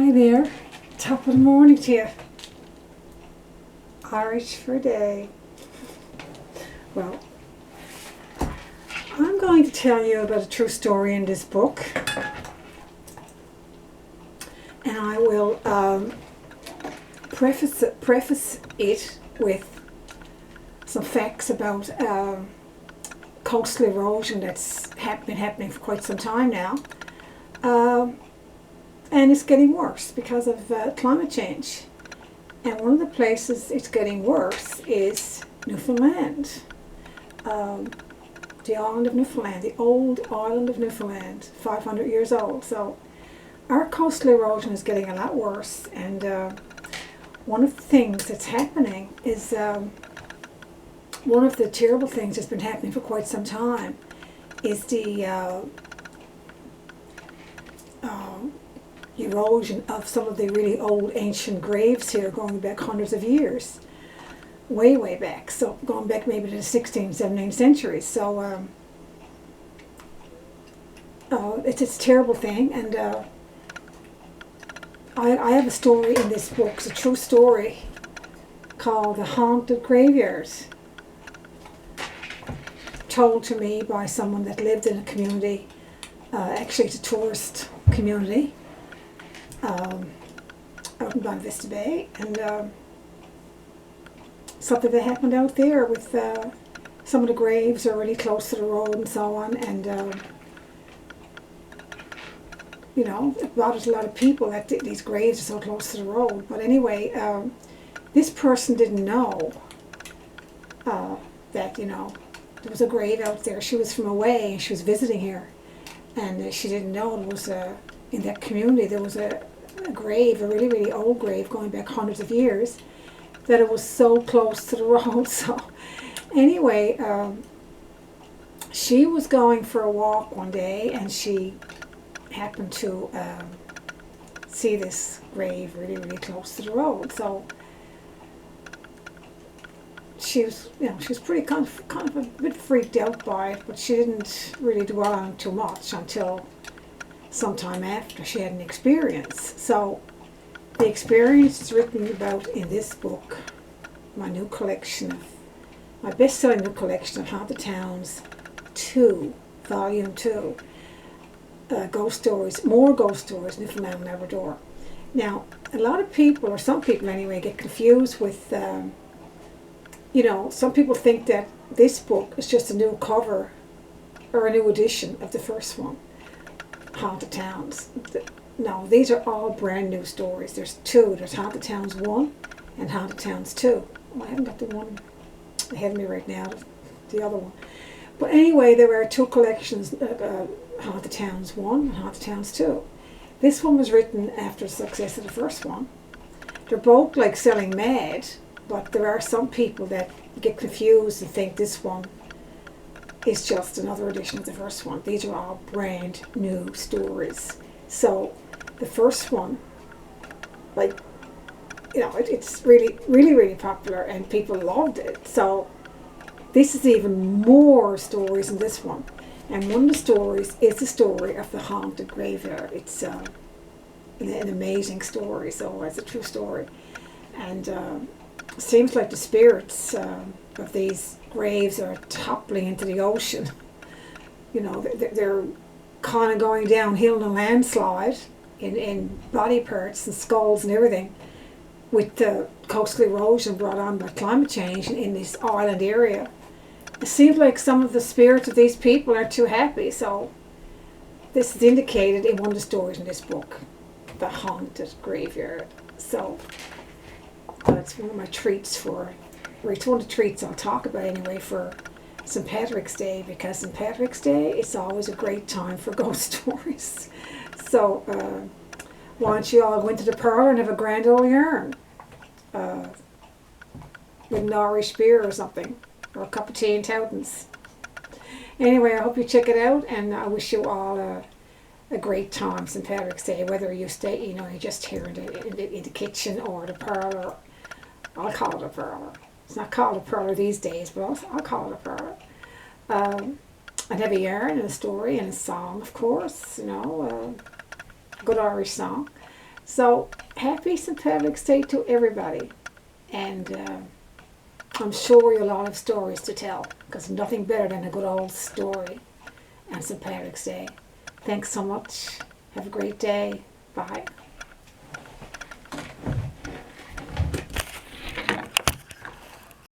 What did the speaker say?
Hi there, top of the morning to you. Irish for a day. Well, I'm going to tell you about a true story in this book, and I will preface it with some facts about coastal erosion that's been happening for quite some time now. And it's getting worse because of climate change. And one of the places it's getting worse is Newfoundland. The island of Newfoundland, the old island of Newfoundland, 500 years old. So our coastal erosion is getting a lot worse. And one of the things that's happening is, one of the terrible things that's been happening for quite some time is the erosion of some of the really old ancient graves here, going back hundreds of years, way back, so going back maybe to the 16th, 17th centuries. So it's a terrible thing, and I have a story in this book. It's a true story called The Haunted Graveyard, told to me by someone that lived in a community. Actually, it's a tourist community out in Bonavista Vista Bay, and something that happened out there with some of the graves are really close to the road and so on, and it bothers a lot of people that these graves are so close to the road. But anyway, this person didn't know that there was a grave out there. She was from away and she was visiting here, and she didn't know it was in that community there was a grave, a really old grave going back hundreds of years, that it was so close to the road. So anyway, she was going for a walk one day, and she happened to see this grave really close to the road. So she was pretty kind of a bit freaked out by it, but she didn't really dwell on it too much until sometime after she had an experience. So the experience is written about in this book, my best-selling new collection of Haunted Towns 2, Volume 2, Ghost Stories, more Ghost Stories, Newfoundland and Labrador. Now, a lot of people, or some people anyway, get confused with, some people think that this book is just a new cover or a new edition of the first one, Haunted Towns. No, these are all brand new stories. There's two. There's Haunted Towns 1 and Haunted Towns 2. Well, I haven't got the one ahead of me right now, the other one. But anyway, there are two collections, Haunted Towns 1 and Haunted Towns 2. This one was written after the success of the first one. They're both like selling mad, but there are some people that get confused and think this one is just another edition of the first one. These are all brand new stories. So the first one, it's really popular and people loved it. So this is even more stories in this one. And one of the stories is the story of the haunted graveyard. It's an amazing story, so it's a true story. And it seems like the spirits of these graves are toppling into the ocean. They're kind of going downhill in a landslide in body parts and skulls and everything, with the coastal erosion brought on by climate change in this island area. It seems like some of the spirits of these people are too happy, so this is indicated in one of the stories in this book, The Haunted Graveyard. So that's one of my treats it's one of the treats I'll talk about anyway for St. Patrick's Day, because St. Patrick's Day is always a great time for ghost stories. So why don't you all go into the parlour and have a grand old yarn with an Irish beer or something, or a cup of tea and toutons. Anyway, I hope you check it out, and I wish you all a great time St. Patrick's Day, whether you stay, you're just here in the kitchen or the parlour. I'll call it a parlour. It's not called a parlour these days, but I'll call it a parlour. I'd have a yarn and a story and a song, of course, a good Irish song. So, happy St. Patrick's Day to everybody. And I'm sure you'll all have stories to tell, because nothing better than a good old story on St. Patrick's Day. Thanks so much. Have a great day. Bye.